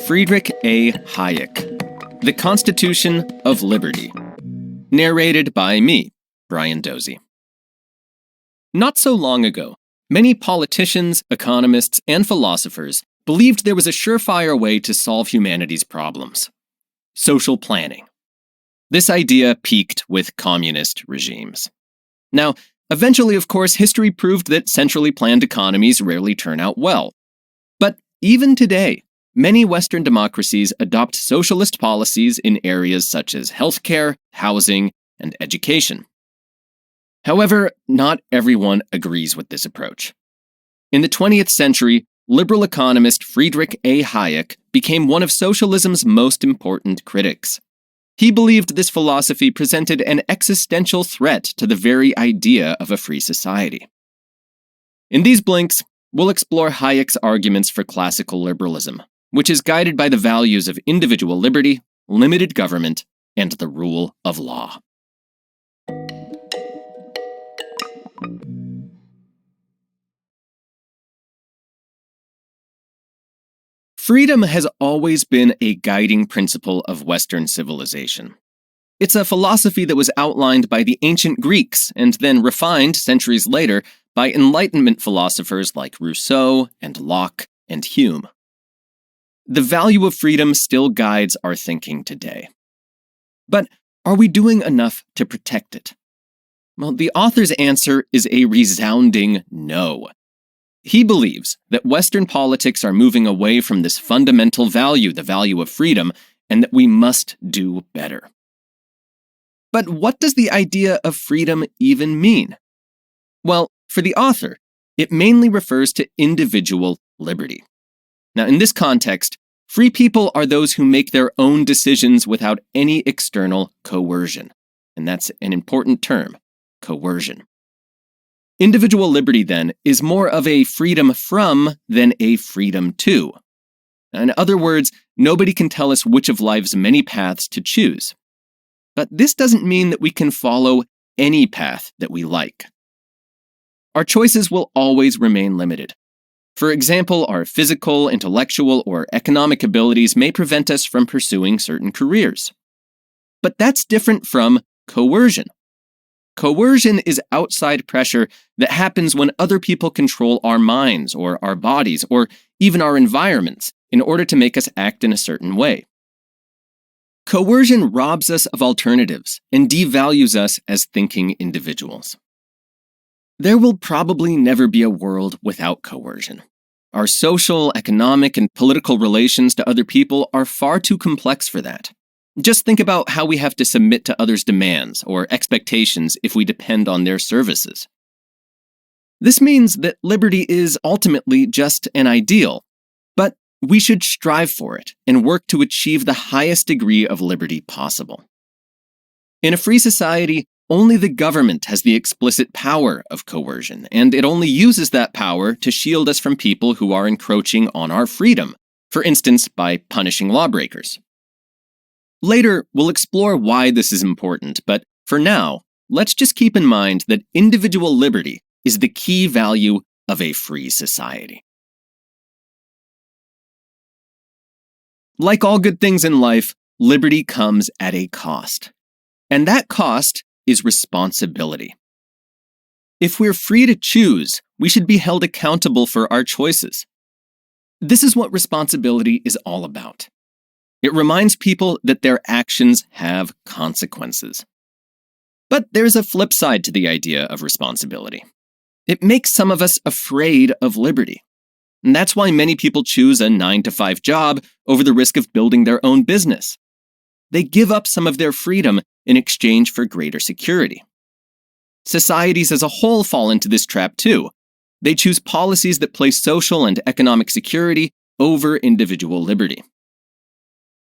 Friedrich A. Hayek, The Constitution of Liberty. Narrated by me, Brian Dozy. Not so long ago, many politicians, economists, and philosophers believed there was a surefire way to solve humanity's problems: social planning. This idea peaked with communist regimes. Now, eventually, of course, history proved that centrally planned economies rarely turn out well. But even today, many Western democracies adopt socialist policies in areas such as healthcare, housing, and education. However, not everyone agrees with this approach. In the 20th century, liberal economist Friedrich A. Hayek became one of socialism's most important critics. He believed this philosophy presented an existential threat to the very idea of a free society. In these blinks, we'll explore Hayek's arguments for classical liberalism, which is guided by the values of individual liberty, limited government, and the rule of law. Freedom has always been a guiding principle of Western civilization. It's a philosophy that was outlined by the ancient Greeks and then refined centuries later by Enlightenment philosophers like Rousseau and Locke and Hume. The value of freedom still guides our thinking today. But are we doing enough to protect it? Well, the author's answer is a resounding no. He believes that Western politics are moving away from this fundamental value, the value of freedom, and that we must do better. But what does the idea of freedom even mean? Well, for the author, it mainly refers to individual liberty. Now, in this context, free people are those who make their own decisions without any external coercion. And that's an important term, coercion. Individual liberty, then, is more of a freedom from than a freedom to. In other words, nobody can tell us which of life's many paths to choose. But this doesn't mean that we can follow any path that we like. Our choices will always remain limited. For example, our physical, intellectual, or economic abilities may prevent us from pursuing certain careers. But that's different from coercion. Coercion is outside pressure that happens when other people control our minds or our bodies or even our environments in order to make us act in a certain way. Coercion robs us of alternatives and devalues us as thinking individuals. There will probably never be a world without coercion. Our social, economic, and political relations to other people are far too complex for that. Just think about how we have to submit to others' demands or expectations if we depend on their services. This means that liberty is ultimately just an ideal, but we should strive for it and work to achieve the highest degree of liberty possible. In a free society, only the government has the explicit power of coercion, and it only uses that power to shield us from people who are encroaching on our freedom, for instance, by punishing lawbreakers. Later, we'll explore why this is important, but for now, let's just keep in mind that individual liberty is the key value of a free society. Like all good things in life, liberty comes at a cost. And that cost is responsibility. If we're free to choose, we should be held accountable for our choices. This is what responsibility is all about. It reminds people that their actions have consequences. But there's a flip side to the idea of responsibility. It makes some of us afraid of liberty. And that's why many people choose a 9-to-5 job over the risk of building their own business. They give up some of their freedom in exchange for greater security. Societies as a whole fall into this trap too. They choose policies that place social and economic security over individual liberty.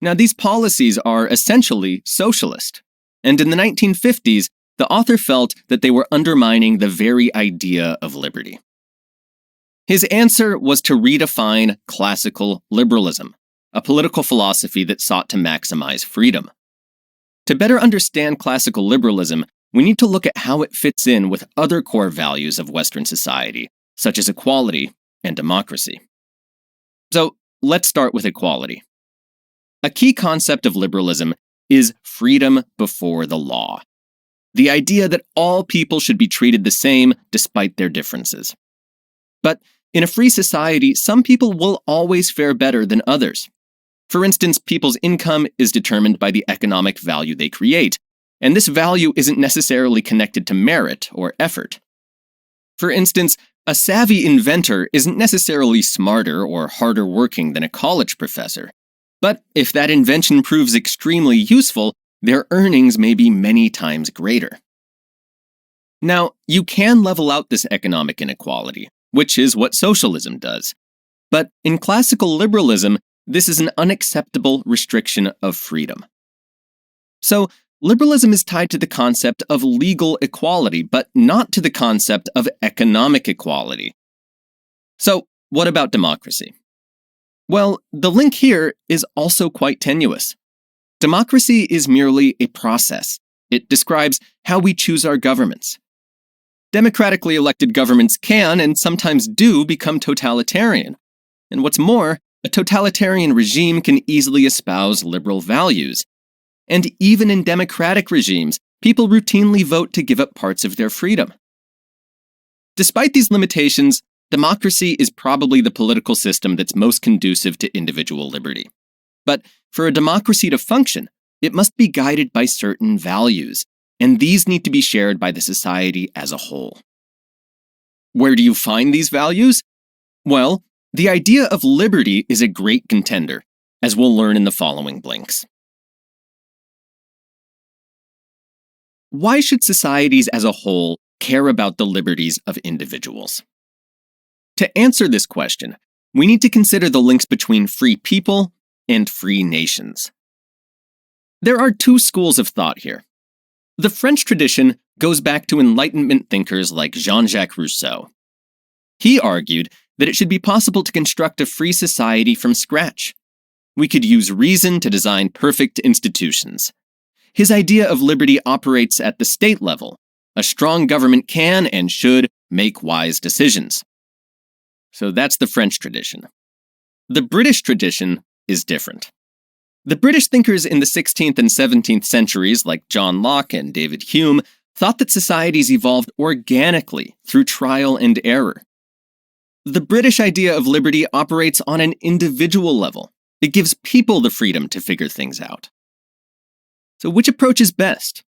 Now, these policies are essentially socialist, and in the 1950s, the author felt that they were undermining the very idea of liberty. His answer was to redefine classical liberalism, a political philosophy that sought to maximize freedom. To better understand classical liberalism, we need to look at how it fits in with other core values of Western society, such as equality and democracy. So, let's start with equality. A key concept of liberalism is freedom before the law. The idea that all people should be treated the same despite their differences. But in a free society, some people will always fare better than others. For instance, people's income is determined by the economic value they create, and this value isn't necessarily connected to merit or effort. For instance, a savvy inventor isn't necessarily smarter or harder working than a college professor. But if that invention proves extremely useful, their earnings may be many times greater. Now, you can level out this economic inequality, which is what socialism does. But in classical liberalism, this is an unacceptable restriction of freedom. So, liberalism is tied to the concept of legal equality, but not to the concept of economic equality. So, what about democracy? Well, the link here is also quite tenuous. Democracy is merely a process. It describes how we choose our governments. Democratically elected governments can, and sometimes do, become totalitarian. And what's more, a totalitarian regime can easily espouse liberal values. And even in democratic regimes, people routinely vote to give up parts of their freedom. Despite these limitations, democracy is probably the political system that's most conducive to individual liberty. But for a democracy to function, it must be guided by certain values, and these need to be shared by the society as a whole. Where do you find these values? Well, the idea of liberty is a great contender, as we'll learn in the following blinks. Why should societies as a whole care about the liberties of individuals? To answer this question, we need to consider the links between free people and free nations. There are two schools of thought here. The French tradition goes back to Enlightenment thinkers like Jean-Jacques Rousseau. He argued that it should be possible to construct a free society from scratch. We could use reason to design perfect institutions. His idea of liberty operates at the state level. A strong government can and should make wise decisions. So that's the French tradition. The British tradition is different. The British thinkers in the 16th and 17th centuries, like John Locke and David Hume, thought that societies evolved organically through trial and error. The British idea of liberty operates on an individual level. It gives people the freedom to figure things out. So which approach is best?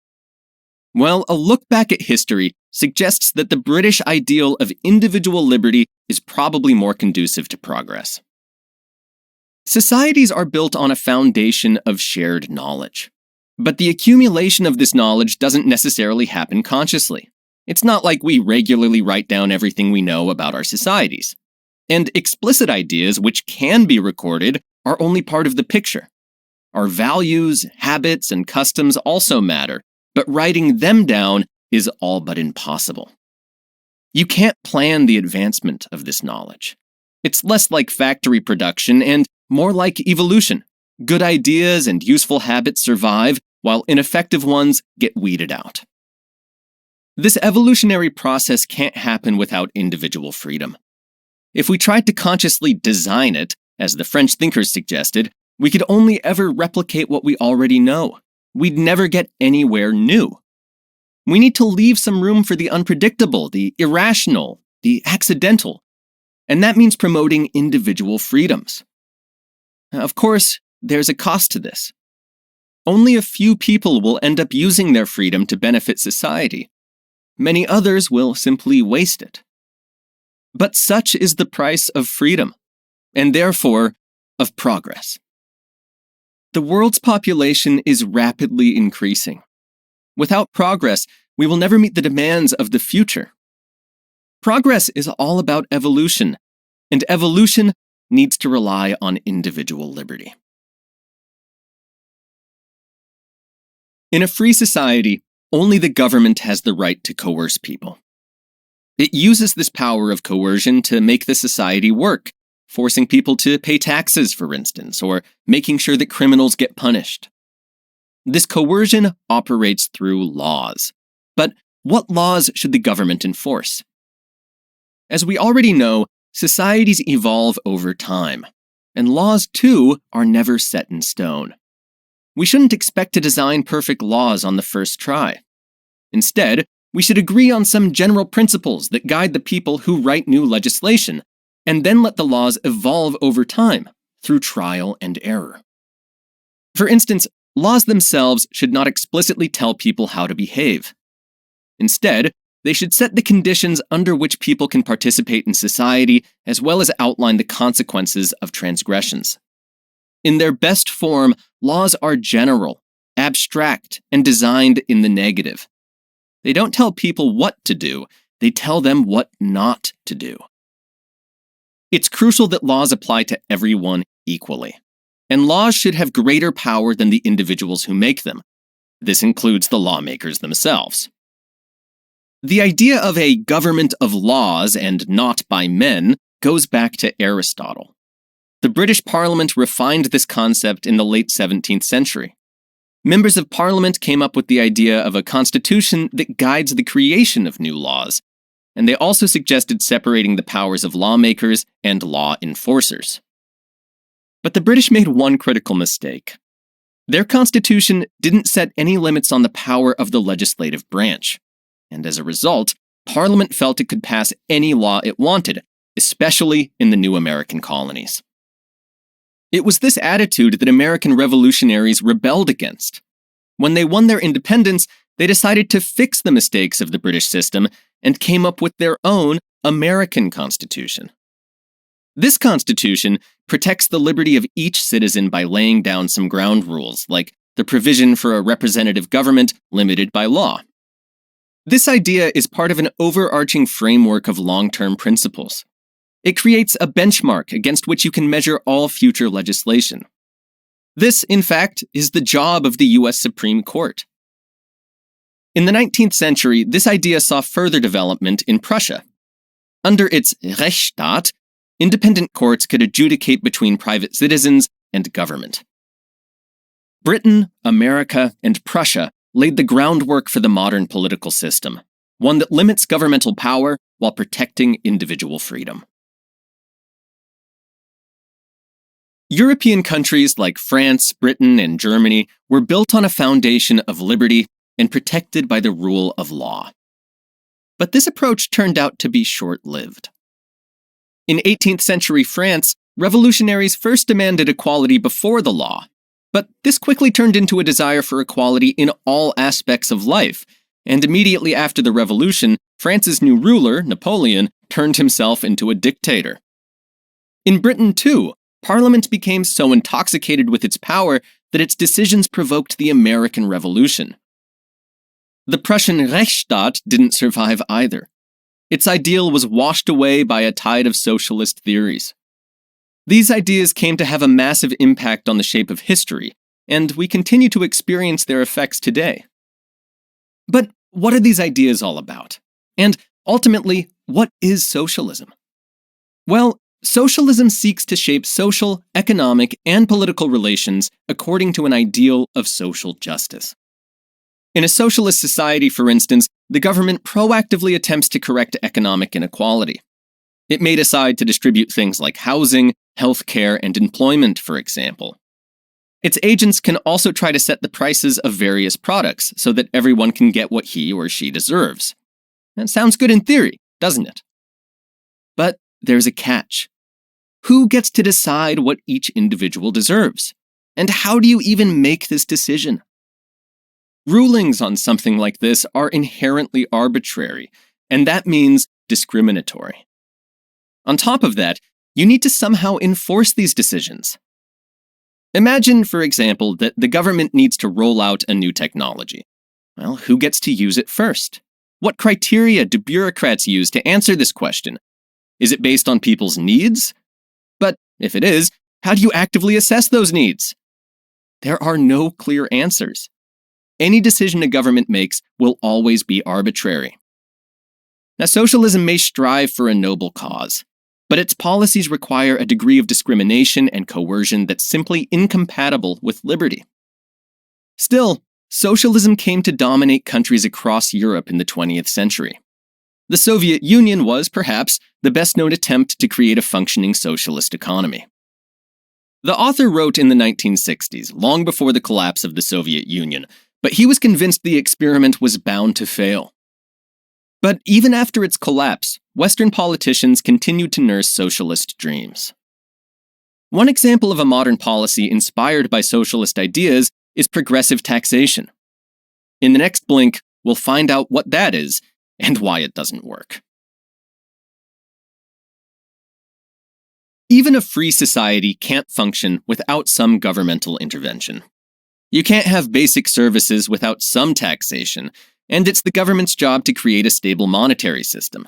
Well, a look back at history suggests that the British ideal of individual liberty is probably more conducive to progress. Societies are built on a foundation of shared knowledge. But the accumulation of this knowledge doesn't necessarily happen consciously. It's not like we regularly write down everything we know about our societies. And explicit ideas, which can be recorded, are only part of the picture. Our values, habits, and customs also matter, but writing them down is all but impossible. You can't plan the advancement of this knowledge. It's less like factory production and more like evolution. Good ideas and useful habits survive, while ineffective ones get weeded out. This evolutionary process can't happen without individual freedom. If we tried to consciously design it, as the French thinkers suggested, we could only ever replicate what we already know. We'd never get anywhere new. We need to leave some room for the unpredictable, the irrational, the accidental. And that means promoting individual freedoms. Of course, there's a cost to this. Only a few people will end up using their freedom to benefit society. Many others will simply waste it. But such is the price of freedom, and therefore of progress. The world's population is rapidly increasing. Without progress, we will never meet the demands of the future. Progress is all about evolution, and evolution needs to rely on individual liberty. In a free society, only the government has the right to coerce people. It uses this power of coercion to make the society work, forcing people to pay taxes, for instance, or making sure that criminals get punished. This coercion operates through laws. But what laws should the government enforce? As we already know, societies evolve over time. and laws, too, are never set in stone. We shouldn't expect to design perfect laws on the first try. Instead, we should agree on some general principles that guide the people who write new legislation, and then let the laws evolve over time through trial and error. For instance, laws themselves should not explicitly tell people how to behave. Instead, they should set the conditions under which people can participate in society, as well as outline the consequences of transgressions. In their best form, laws are general, abstract, and designed in the negative. They don't tell people what to do, they tell them what not to do. It's crucial that laws apply to everyone equally, and laws should have greater power than the individuals who make them. This includes the lawmakers themselves. The idea of a government of laws and not by men goes back to Aristotle. The British Parliament refined this concept in the late 17th century. Members of Parliament came up with the idea of a constitution that guides the creation of new laws, and they also suggested separating the powers of lawmakers and law enforcers. But the British made one critical mistake. Their constitution didn't set any limits on the power of the legislative branch, and as a result, Parliament felt it could pass any law it wanted, especially in the new American colonies. It was this attitude that American revolutionaries rebelled against. When they won their independence, they decided to fix the mistakes of the British system and came up with their own American Constitution. This Constitution protects the liberty of each citizen by laying down some ground rules, like the provision for a representative government limited by law. This idea is part of an overarching framework of long-term principles. It creates a benchmark against which you can measure all future legislation. This, in fact, is the job of the U.S. Supreme Court. In the 19th century, this idea saw further development in Prussia. Under its Rechtsstaat, independent courts could adjudicate between private citizens and government. Britain, America, and Prussia laid the groundwork for the modern political system, one that limits governmental power while protecting individual freedom. European countries like France, Britain, and Germany were built on a foundation of liberty and protected by the rule of law. But this approach turned out to be short-lived. In 18th century France, revolutionaries first demanded equality before the law, but this quickly turned into a desire for equality in all aspects of life, and immediately after the revolution, France's new ruler, Napoleon, turned himself into a dictator. In Britain, too, Parliament became so intoxicated with its power that its decisions provoked the American Revolution. The Prussian Rechtsstaat didn't survive either. Its ideal was washed away by a tide of socialist theories. These ideas came to have a massive impact on the shape of history, and we continue to experience their effects today. But what are these ideas all about? And ultimately, what is socialism? Well, socialism seeks to shape social, economic, and political relations according to an ideal of social justice. In a socialist society, for instance, the government proactively attempts to correct economic inequality. It may decide to distribute things like housing, healthcare, and employment, for example. Its agents can also try to set the prices of various products so that everyone can get what he or she deserves. That sounds good in theory, doesn't it? But there's a catch. Who gets to decide what each individual deserves? And how do you even make this decision? Rulings on something like this are inherently arbitrary, and that means discriminatory. On top of that, you need to somehow enforce these decisions. Imagine, for example, that the government needs to roll out a new technology. Well, who gets to use it first? What criteria do bureaucrats use to answer this question? Is it based on people's needs? But if it is, how do you actively assess those needs? There are no clear answers. Any decision a government makes will always be arbitrary. Now, socialism may strive for a noble cause, but its policies require a degree of discrimination and coercion that's simply incompatible with liberty. Still, socialism came to dominate countries across Europe in the 20th century. The Soviet Union was, perhaps, the best-known attempt to create a functioning socialist economy. The author wrote in the 1960s, long before the collapse of the Soviet Union, but he was convinced the experiment was bound to fail. But even after its collapse, Western politicians continued to nurse socialist dreams. One example of a modern policy inspired by socialist ideas is progressive taxation. In the next blink, we'll find out what that is and why it doesn't work. Even a free society can't function without some governmental intervention. You can't have basic services without some taxation, and it's the government's job to create a stable monetary system.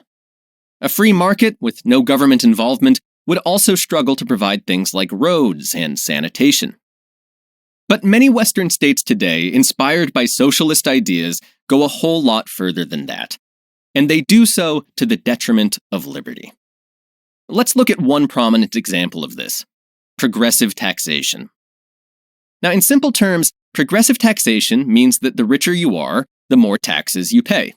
A free market with no government involvement would also struggle to provide things like roads and sanitation. But many Western states today, inspired by socialist ideas, go a whole lot further than that. And they do so to the detriment of liberty. Let's look at one prominent example of this: progressive taxation. Now, in simple terms, progressive taxation means that the richer you are, the more taxes you pay.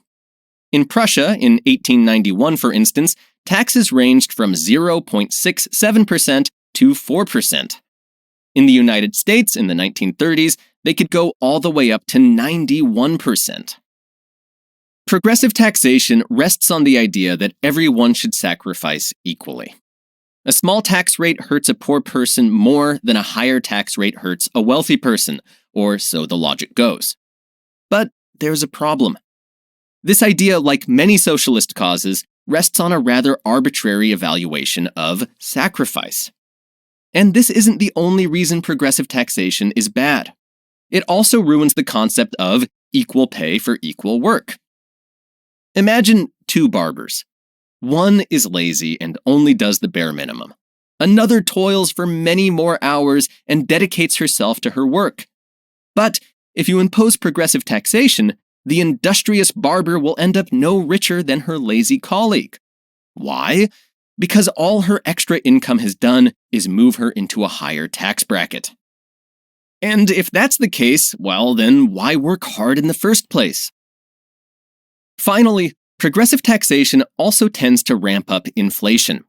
In Prussia, in 1891, for instance, taxes ranged from 0.67% to 4%. In the United States, in the 1930s, they could go all the way up to 91%. Progressive taxation rests on the idea that everyone should sacrifice equally. A small tax rate hurts a poor person more than a higher tax rate hurts a wealthy person, or so the logic goes. But there's a problem. This idea, like many socialist causes, rests on a rather arbitrary evaluation of sacrifice. And this isn't the only reason progressive taxation is bad. It also ruins the concept of equal pay for equal work. Imagine two barbers. One is lazy and only does the bare minimum. Another toils for many more hours and dedicates herself to her work. But if you impose progressive taxation, the industrious barber will end up no richer than her lazy colleague. Why? Because all her extra income has done is move her into a higher tax bracket. And if that's the case, well, then why work hard in the first place? Finally, progressive taxation also tends to ramp up inflation.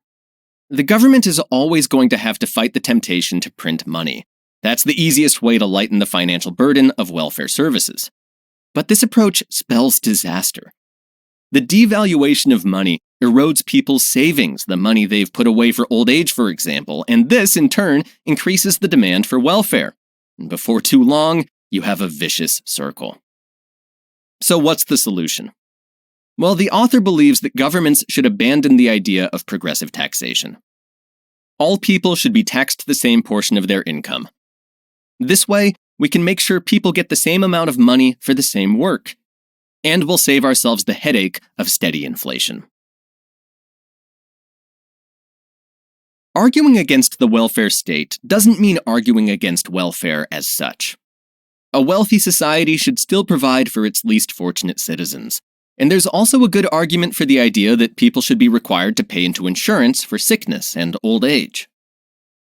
The government is always going to have to fight the temptation to print money. That's the easiest way to lighten the financial burden of welfare services. But this approach spells disaster. The devaluation of money erodes people's savings, the money they've put away for old age, for example, and this, in turn, increases the demand for welfare. And before too long, you have a vicious circle. So what's the solution? Well, the author believes that governments should abandon the idea of progressive taxation. All people should be taxed the same portion of their income. This way, we can make sure people get the same amount of money for the same work. And we'll save ourselves the headache of steady inflation. Arguing against the welfare state doesn't mean arguing against welfare as such. A wealthy society should still provide for its least fortunate citizens. And there's also a good argument for the idea that people should be required to pay into insurance for sickness and old age.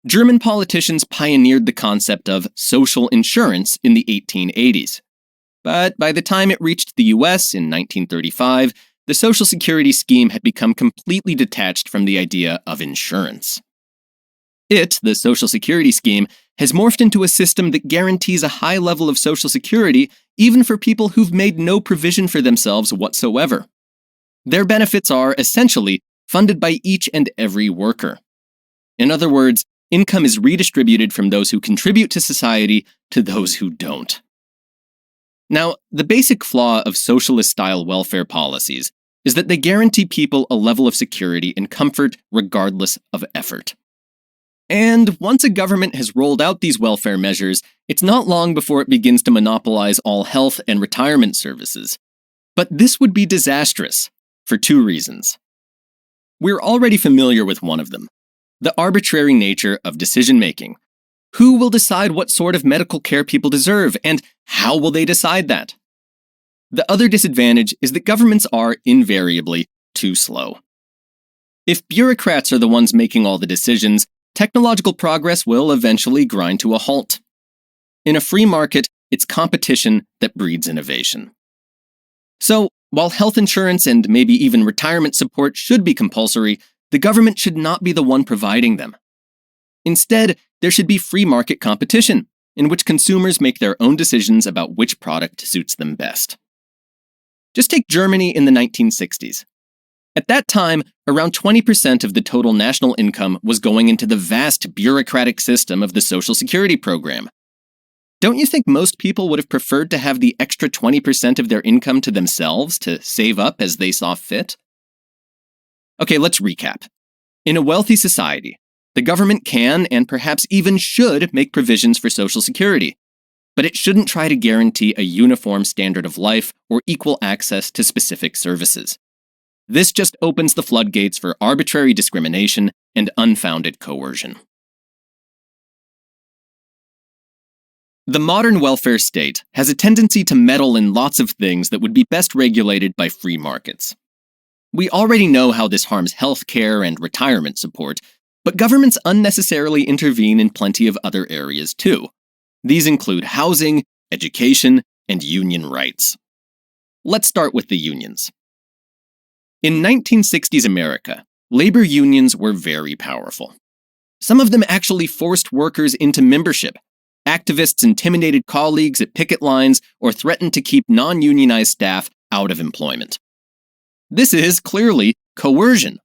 German politicians pioneered the concept of social insurance in the 1880s. But by the time it reached the US in 1935, the Social Security scheme had become completely detached from the idea of insurance. The Social Security scheme, has morphed into a system that guarantees a high level of Social Security even for people who've made no provision for themselves whatsoever. Their benefits are, essentially, funded by each and every worker. In other words, income is redistributed from those who contribute to society to those who don't. Now, the basic flaw of socialist-style welfare policies is that they guarantee people a level of security and comfort regardless of effort. And once a government has rolled out these welfare measures, it's not long before it begins to monopolize all health and retirement services. But this would be disastrous, for two reasons. We're already familiar with one of them: the arbitrary nature of decision-making. Who will decide what sort of medical care people deserve, and how will they decide that? The other disadvantage is that governments are, invariably, too slow. If bureaucrats are the ones making all the decisions, technological progress will eventually grind to a halt. In a free market, it's competition that breeds innovation. So, while health insurance and maybe even retirement support should be compulsory, the government should not be the one providing them. Instead, there should be free market competition, in which consumers make their own decisions about which product suits them best. Just take Germany in the 1960s. At that time, around 20% of the total national income was going into the vast bureaucratic system of the Social Security program. Don't you think most people would have preferred to have the extra 20% of their income to themselves to save up as they saw fit? Okay, let's recap. In a wealthy society, the government can and perhaps even should make provisions for Social Security, but it shouldn't try to guarantee a uniform standard of life or equal access to specific services. This just opens the floodgates for arbitrary discrimination and unfounded coercion. The modern welfare state has a tendency to meddle in lots of things that would be best regulated by free markets. We already know how this harms healthcare and retirement support, but governments unnecessarily intervene in plenty of other areas too. These include housing, education, and union rights. Let's start with the unions. In 1960s America, labor unions were very powerful. Some of them actually forced workers into membership. Activists intimidated colleagues at picket lines or threatened to keep non-unionized staff out of employment. This is clearly coercion.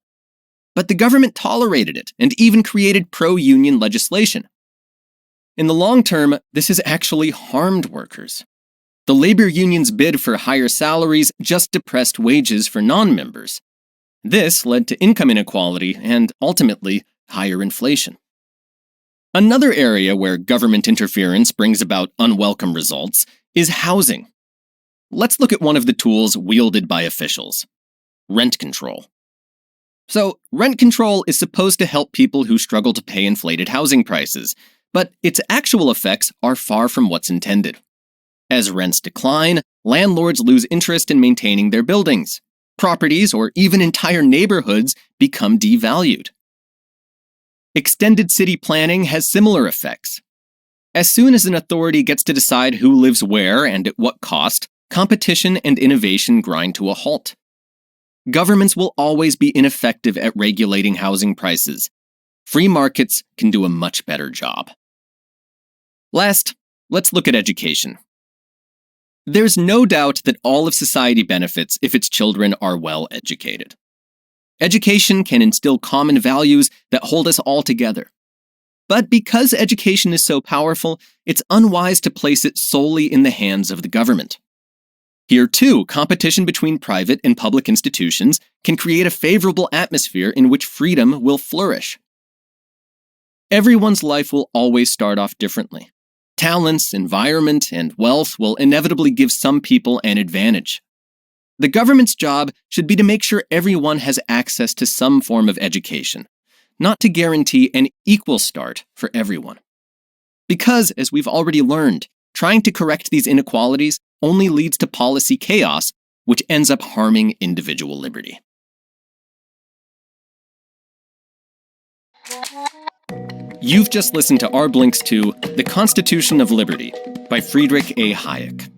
But the government tolerated it and even created pro-union legislation. In the long term, this has actually harmed workers. The labor unions' bid for higher salaries just depressed wages for non-members. This led to income inequality and, ultimately, higher inflation. Another area where government interference brings about unwelcome results is housing. Let's look at one of the tools wielded by officials: rent control. So, rent control is supposed to help people who struggle to pay inflated housing prices, but its actual effects are far from what's intended. As rents decline, landlords lose interest in maintaining their buildings. Properties, or even entire neighborhoods, become devalued. Extended city planning has similar effects. As soon as an authority gets to decide who lives where and at what cost, competition and innovation grind to a halt. Governments will always be ineffective at regulating housing prices. Free markets can do a much better job. Last, let's look at education. There's no doubt that all of society benefits if its children are well educated. Education can instill common values that hold us all together. But because education is so powerful, it's unwise to place it solely in the hands of the government. Here, too, competition between private and public institutions can create a favorable atmosphere in which freedom will flourish. Everyone's life will always start off differently. Talents, environment, and wealth will inevitably give some people an advantage. The government's job should be to make sure everyone has access to some form of education, not to guarantee an equal start for everyone. Because, as we've already learned, trying to correct these inequalities only leads to policy chaos, which ends up harming individual liberty. You've just listened to our blinks to The Constitution of Liberty by Friedrich A. Hayek.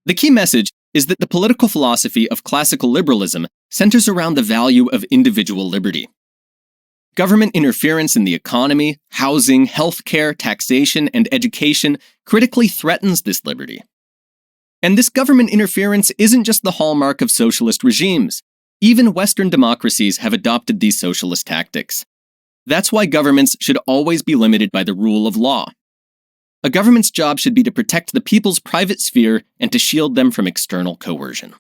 The key message is that the political philosophy of classical liberalism centers around the value of individual liberty. Government interference in the economy, housing, healthcare, taxation, and education critically threatens this liberty. And this government interference isn't just the hallmark of socialist regimes. Even Western democracies have adopted these socialist tactics. That's why governments should always be limited by the rule of law. A government's job should be to protect the people's private sphere and to shield them from external coercion.